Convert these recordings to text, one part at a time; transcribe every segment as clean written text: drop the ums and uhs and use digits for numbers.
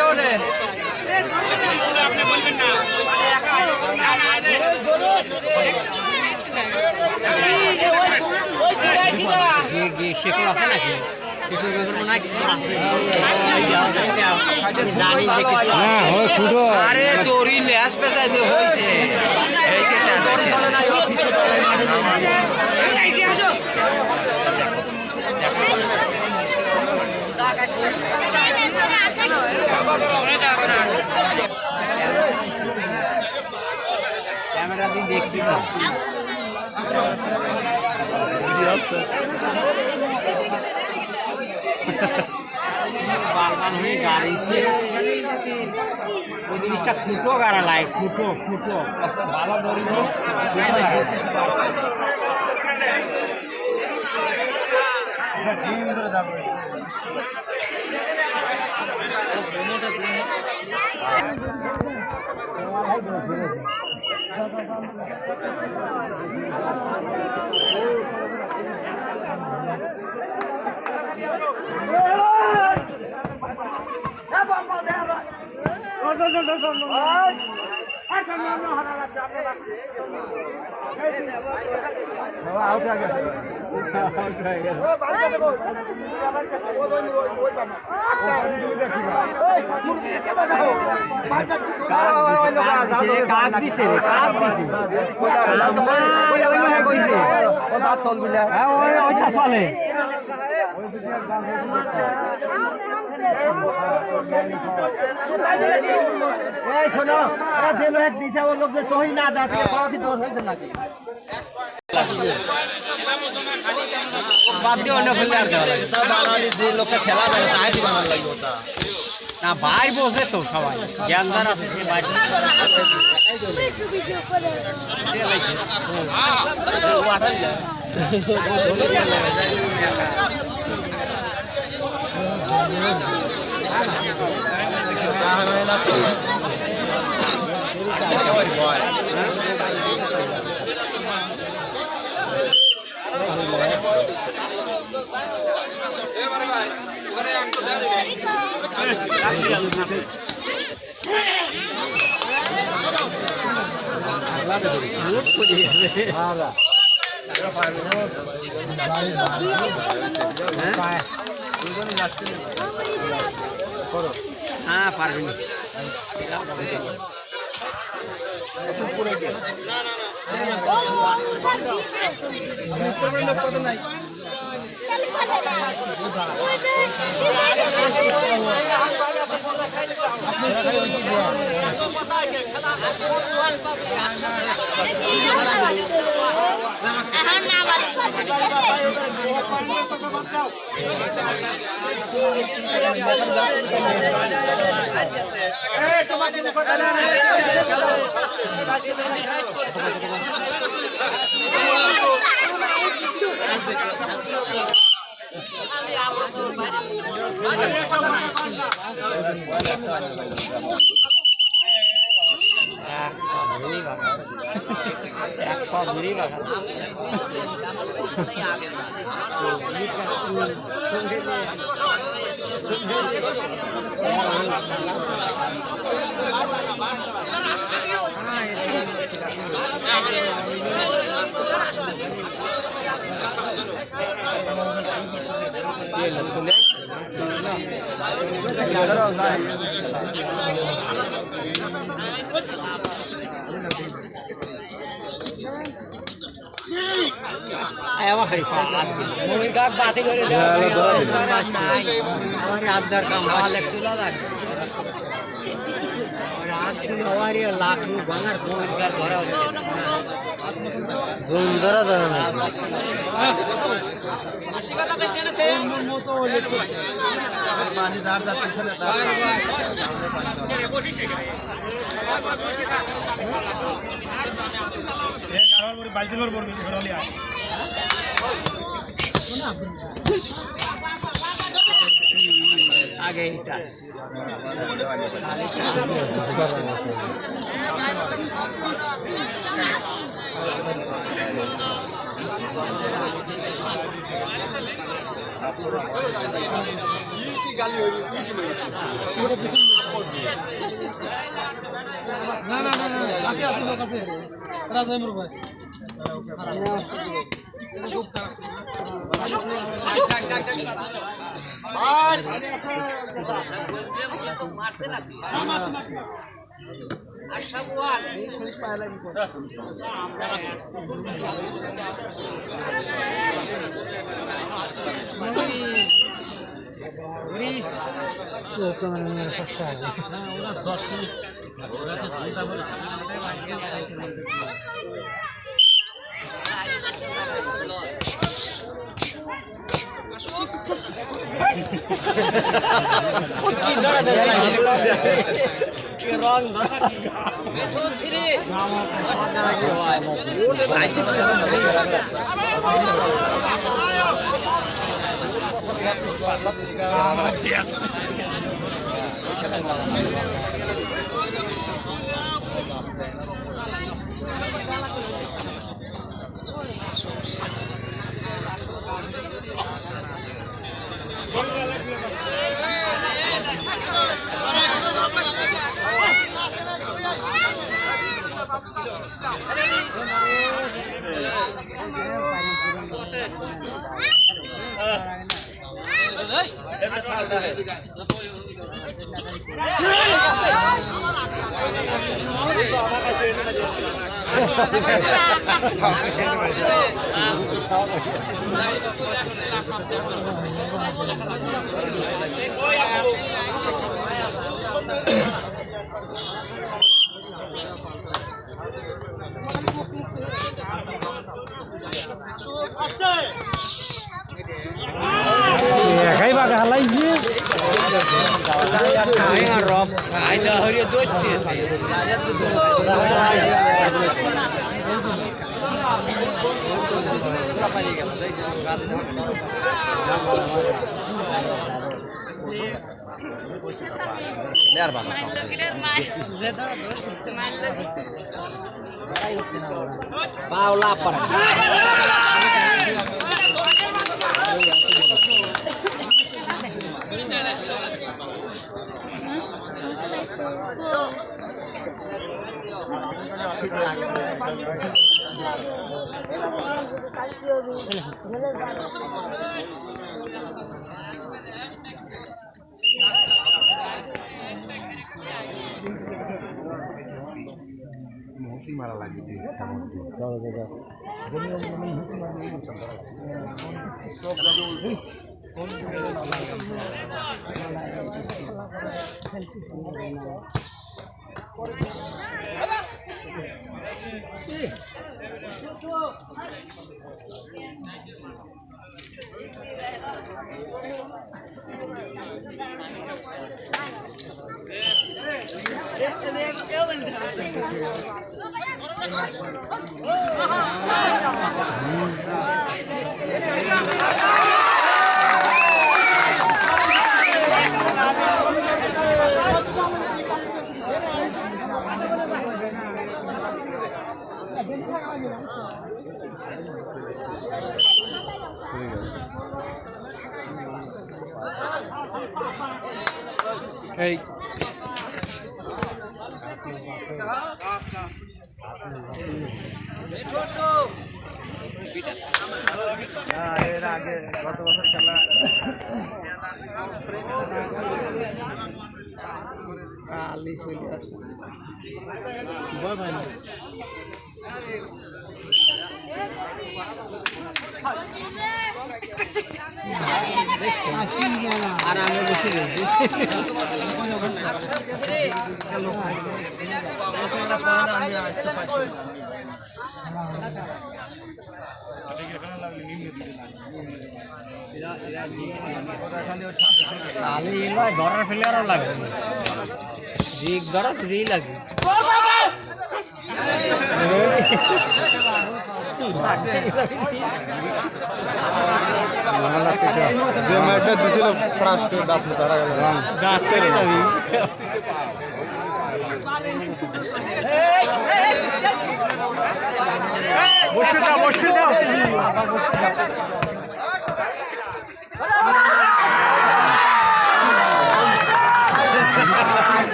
যাবো দে আপনি বলবেন না শেখর আছে নাকি আরে তোরই লেস পেছাইবে হয়েছে ক্যামেরা দিয়ে দেখছি না বাগান হয়ে গাড়িছে ওই জিনিসটা ফুটো গাড়া লাগে ফুটো ফুটো ভালো দড়ি চলে শোনো যে লোক দিছে ওর লোক যে সহি না দাঁড়িয়ে পাওয়া কি দোষ হয়েছে নাকি বাঙালি যে লোকটা খেলা যাবে তাই কি বানার লাগবে ওটা না ভাই বোঝে তো সবাই জ্ঞানদার আছে সে ভাই হ্যাঁ পারবি না বাতি করে আধার কাম তুলা লাগবে লাখ ভাঙার ভূমিকার ধরা হচ্ছে ধরা ধরা না आगे ही না না না না আছে আছে লোক আছে রাজমুর ভাই মারছে নাকি আশা বুয়াল একাই বাগা হালাইছে বাউলা পারা মারা লাগে এই এর আগে গত বছর খেলা আলি চলে আসে ভয় পায় না আর আমি বসে রয়েছি ধরার ফেলে আরো লাগবে জিগ ধরা ফ্রি লাগবে যে ম্যাচটা দিছিল ফ্রান্সকে দাঁত ধরা গেল গাছ ছেড়ে যাবি বসে দাও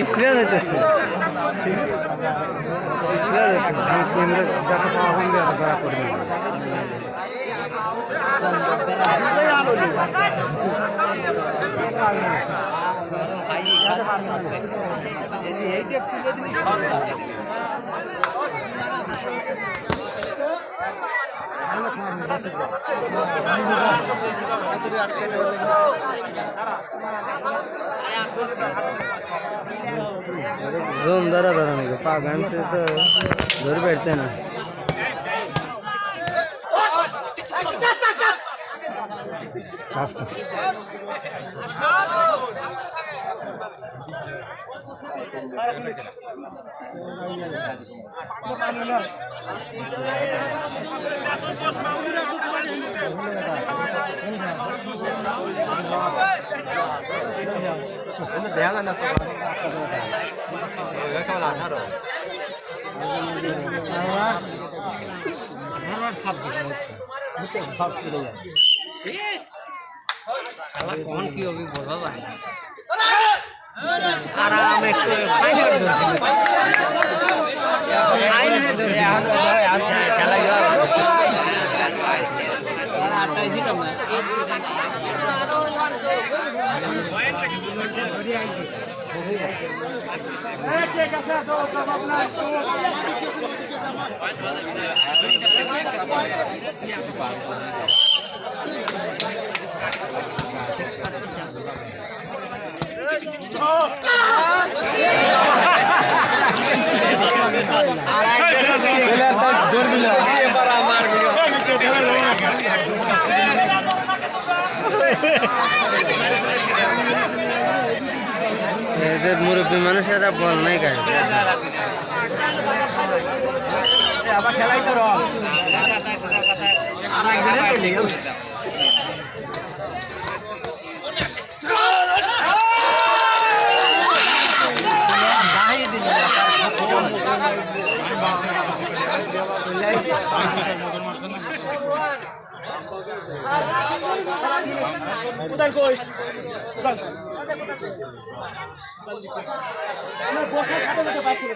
পিছলে যেতেছে জোন ধরা ধরা নাকি পা গানছে তো ধরে বেড়তে না দেখা যায় না তো কেমন 18 খেলা কোন কি হবে বোঝা যায় না আরাম একটু ফাইনাল ধরে খেলা এদের মুরব্বী মানুষেরা বল নাই গায়ে আবার খেলাই তো রং আর একজনে চলে গেল কোথায় কই আমার বসার সাথে সাথে বাইক করে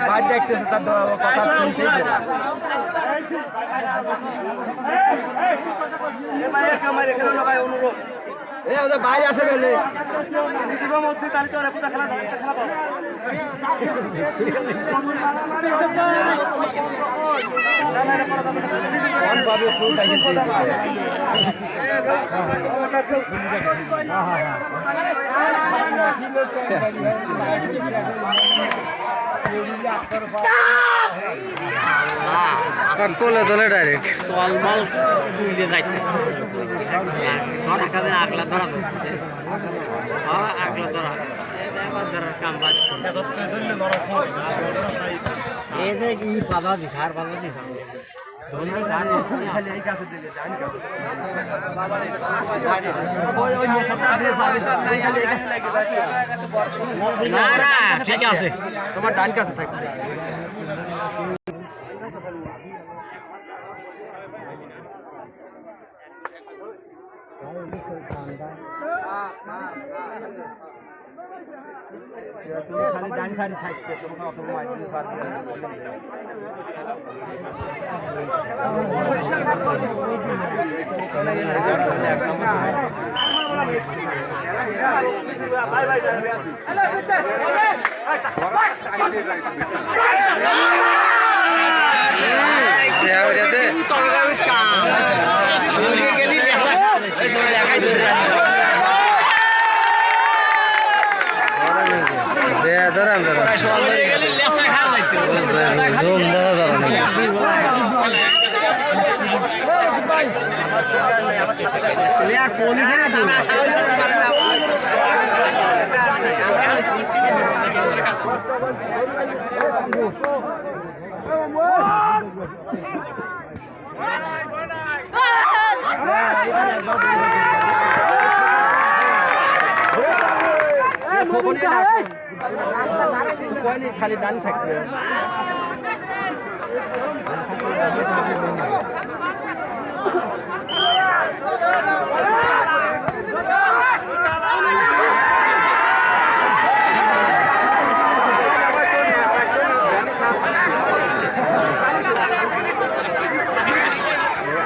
বাইরে দেখতেছে তার কথা শুনতেই বাইরে আসে বেলে কোলে তোলে ডাইরেক্ট চলমাল তুলে যাইতে ধরা খাবে আগলা ধরা করতেছে আগলা ধরা ধরার কাম পাচ্ছে এই যে কি বাধা দিখার বাধা দিখা ঠিক আছে তোমার ডান কাছে থাকবে তুমি খালি ডান সাইডে থাকবে তোমাকে অত মাইক পারবে বাই বাই দেয়া হইয়া দে দেয়া ধরাম ধরাম জোম দেখা যাবে না খালি ডান থাকবে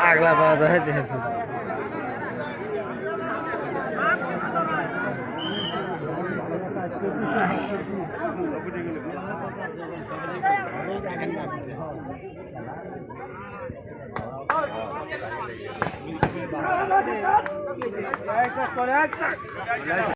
আগলা পাওয়া যায়